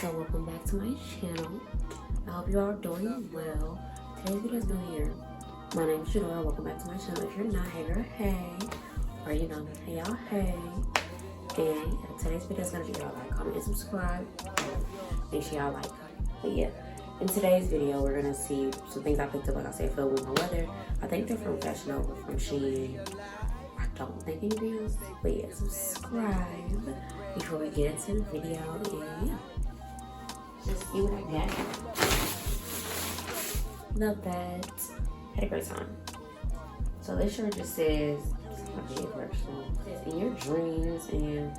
So welcome back to my channel. I hope you all are doing well. Today's video is new here. My name is Jadouramour. Welcome back to my channel. If you're not, hey girl, hey. Or you know, hey y'all, hey. And today's video is gonna be y'all like, comment, and subscribe. Make sure y'all like. But yeah, in today's video, we're gonna see some things I picked up, like I said, for the winter weather. I think they're from Fashion Nova, from Shein. I don't think anything else. But yeah, subscribe before we get into the video. And yeah, just see what I got. Love that. Had a great time. So this shirt just says, in your dreams and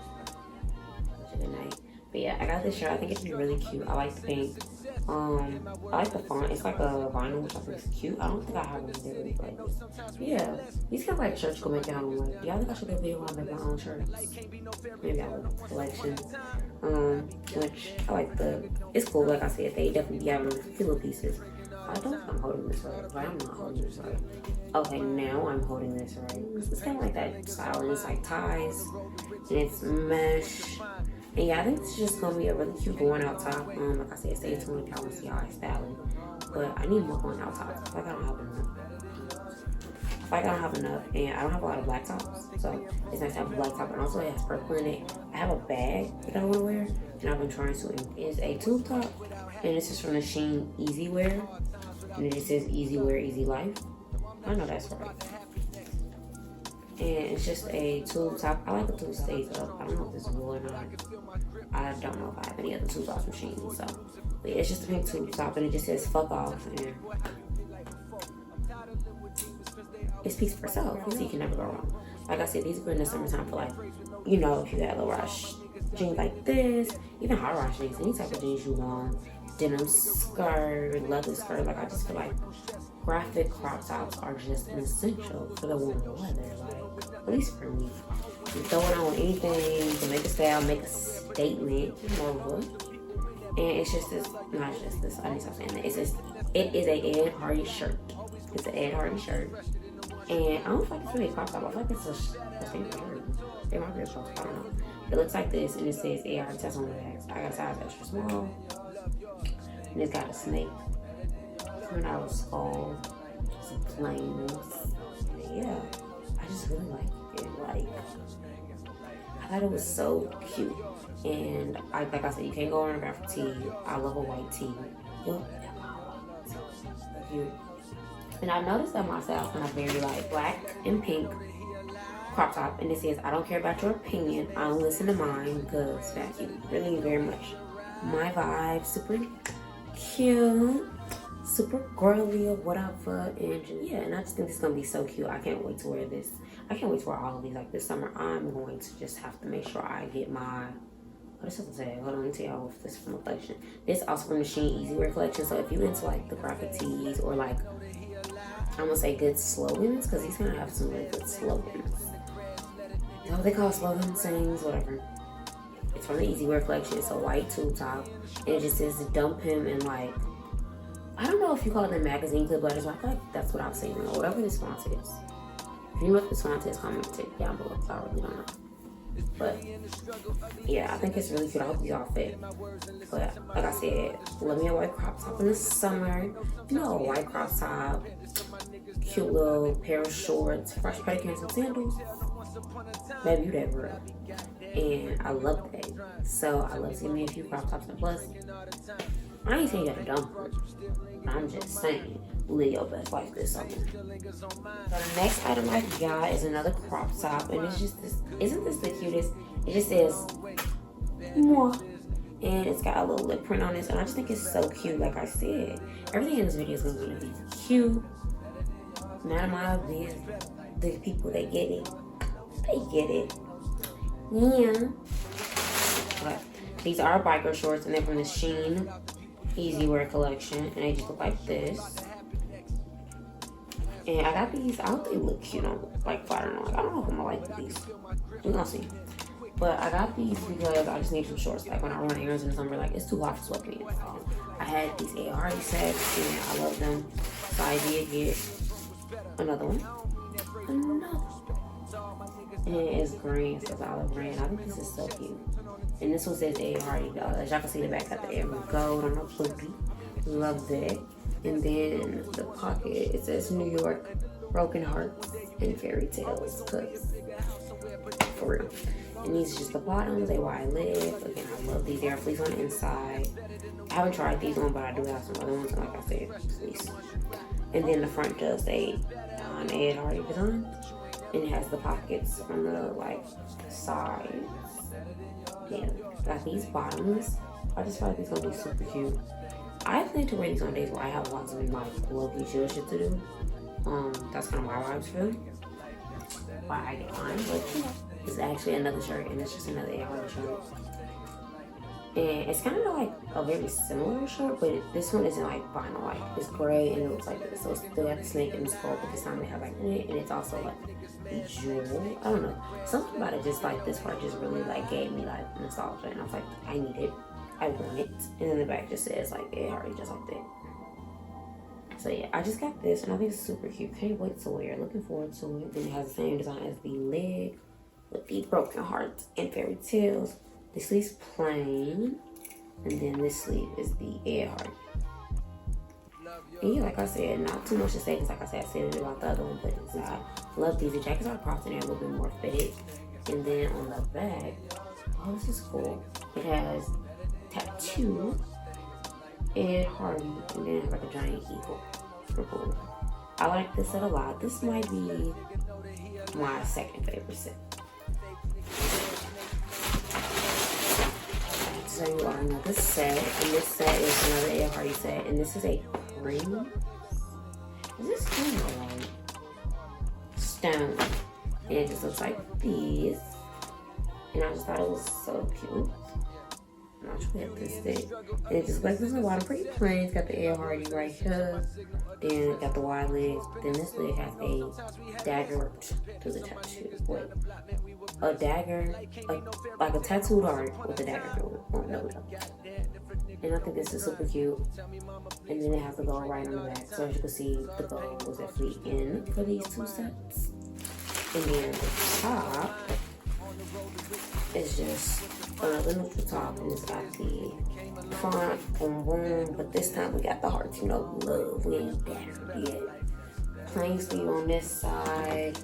good night. But yeah, I got this shirt. I think it's really cute. I like the pink. I like the font. It's like a vinyl, which I think is cute. I don't think I have one that really like this. Yeah, these kind of like shirts go make your own. Like, y'all think I should do a video when I make my own shirts? Maybe I will. Collection. Which I like the. It's cool. Like I said, they definitely be having filler pieces. I don't think I'm holding this right, but I'm not holding this right. Okay, now I'm holding this right. It's kind of like that style, and it's like ties, and it's mesh. And yeah, I think this is just gonna be a really cute going out top. Like I said, stay tuned if y'all wanna see how I style it. But I need more going out tops. I feel like I don't have enough. And I don't have a lot of black tops, so it's nice to have a black top. And also, it has purple in it. I have a bag that I wanna wear, and I've been trying to. It's a tube top, and this is from the Shein Easy Wear, and it just says Easy Wear, Easy Life. I know that's right. And it's just a tube top. I like the tube stays up. I don't know if this is wool or not. I don't know if I have any other tube tops from Shein. So, but yeah, it's just a pink tube top, and it just says "fuck off." And it speaks for itself, so you can never go wrong. Like I said, these are good in the summertime for like, you know, if you got low rush jeans like this, even high rush jeans, any type of jeans you want, denim skirt, leather skirt. Like I just feel like graphic crop tops are just an essential for the winter weather, like, at least for me. You throw it on anything to make a style, make a statement, more. And it's just this, not just this, I need to stop saying that. It's just, it is a Ed Hardy shirt. It's an Ed Hardy shirt. And I don't feel like it's really a crop top. I feel like it's a statement shirt. It might be a crop top, I don't know. It looks like this, and it says AR test on the back. I got a size extra small. And it's got a snake. When I was small, some flames. Yeah, I just really like it. Like, I thought it was so cute. And like I said, you can't go wrong with tee. I love a white tee. Cute. And I noticed that my style's kind of very like black and pink crop top, and it says, "I don't care about your opinion. I don't listen to mine," because thank you really very much. My vibe, super cute. Super girly or whatever, and yeah, and I just think this is gonna be so cute. I can't wait to wear this. I can't wait to wear all of these. Like this summer, I'm going to just have to make sure I get my, what is it to say? Hold on, let me tell y'all if this is from a collection. This also from the Shein Easy Wear collection. So if you into like the graphic tees or like, I'm gonna say good slogans, because he's gonna have some really good slogans. You know what they call slogans, sayings, whatever. It's from the Easy Wear collection. It's a white tube top, and it just says dump him in like, I don't know if you call it the magazine clip letters, but I feel like that's what I'm saying, or whatever this font is. If you know what this font is, comment it down below, because I really don't know. But yeah, I think it's really cute. I hope these all fit. But like I said, love me a white crop top in the summer. You know, a white crop top, cute little pair of shorts, fresh pedicures, and sandals. Baby, you that girl. And I love that. So I love seeing me a few crop tops, and plus, I ain't saying you gotta dump them. I'm just saying, live your best life this summer. So the next item I got is another crop top, and it's just this. Isn't this the cutest? It just says "moi," and it's got a little lip print on this, and I just think it's so cute. Like I said, everything in this video is gonna be cute. None of my business. The people that get it, they get it. Yeah. But these are biker shorts, and they're from the Shein Easy Wear collection, and they just look like this. And I got these. I hope they look cute on like flat or not. I don't know if I'm gonna like these. We're gonna see. But I got these because I just need some shorts. Like when I run errands in the summer, like it's too hot for sweatpants. I had these AR sets, and I love them. So I did get another one. And it's green, so it's olive green. I think this is so cute. And this one says Ed Hardy. As y'all can see the back got the air with gold on the floopy. Love that. And then the pocket, it says New York, broken hearts, and fairy tales. Cause for real. And these are just the bottoms, they wide leg. Again, I love these. They are fleece on the inside. I haven't tried these on, but I do have some other ones, like I said, fleece. And then the front does a Ed Hardy design. And it has the pockets on the like sides. Yeah, got these bottoms. I just feel like these gonna be super cute. I plan to wear these on days where I have lots of like low-key chill shit to do. That's kind of my vibes for them. Why I get mine, but it's actually another shirt, and it's just another Ed Hardy shirt. And it's kind of like a very similar shirt, but this one isn't like vinyl. Like it's gray and it looks like this, so it's still got the snake and the skull, but this time they have like in it, and it's also like a jewel. I don't know, something about it. Just like this part just really like gave me like nostalgia, and I was like, I need it, I want it. And then the back just says like Ed Hardy, just like that. So yeah, I just got this, and I think it's super cute. Can't wait to wear it. Looking forward to it. Then it has the same design as the leg with the broken hearts and fairy tales. The sleeve's plain, and then this sleeve is the Ed Hardy. And yeah, like I said, not too much to say, because like I said it about the other one, but inside, love these. The jackets are cropped and they're a little bit more fitted. And then on the back, oh, this is cool. It has tattoo, Ed Hardy, and then it has like a giant eagle. Super cool. I like this set a lot. This might be my second favorite set. So you are another set, and this set is another Ed Hardy set, and this is a cream. Is this cream or white? Stone. And it just looks like this. And I just thought it was so cute. And I'll just put this thing. And it just like this is a bottom, pretty plain. It's got the Ed Hardy right here. Then it got the wide legs. Then this leg has a dagger to the tattoo. Wait. A dagger, like a tattooed art with a dagger through it. And I think this is super cute. And then it has the gold right on the back. So as you can see, the gold was actually in for these two sets. And then the top is just the neutral top, and it's got the font, boom boom. But this time we got the hearts, you know, love. We ain't dagger yet. Plain sleeve on this side.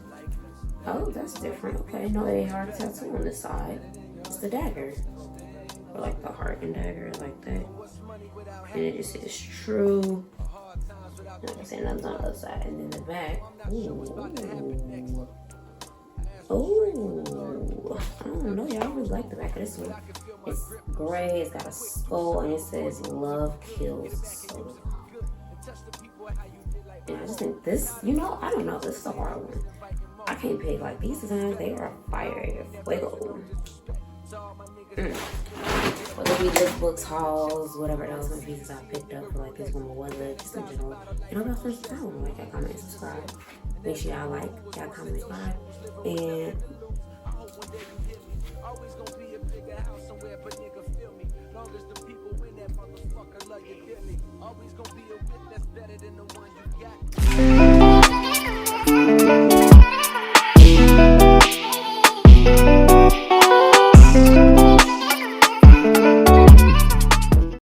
Oh, that's different. Okay, no Ed Hardy tattoo on this side. It's the dagger. Or like the heart and dagger, like that. And it just says true. Like I said, nothing's on the other side. And then the back. Ooh. Oh, I don't know. Y'all really like the back of this one. It's gray. It's got a skull, and it says "Love kills so." And I just think this, you know, I don't know. This is a hard one. I can't pick. Like these designs, they are fire. Fuego. Whether it be lip books, hauls, whatever else, my pieces I picked up for like this one, whether just in general. And I'm not first time. Like, that, comment, and subscribe. Make sure y'all like, y'all comment, subscribe, and always gonna be a bigger house somewhere, but nigga feel me. Long as the people in that motherfucker love you dearly. Always gonna be a whip that's better than the one you got.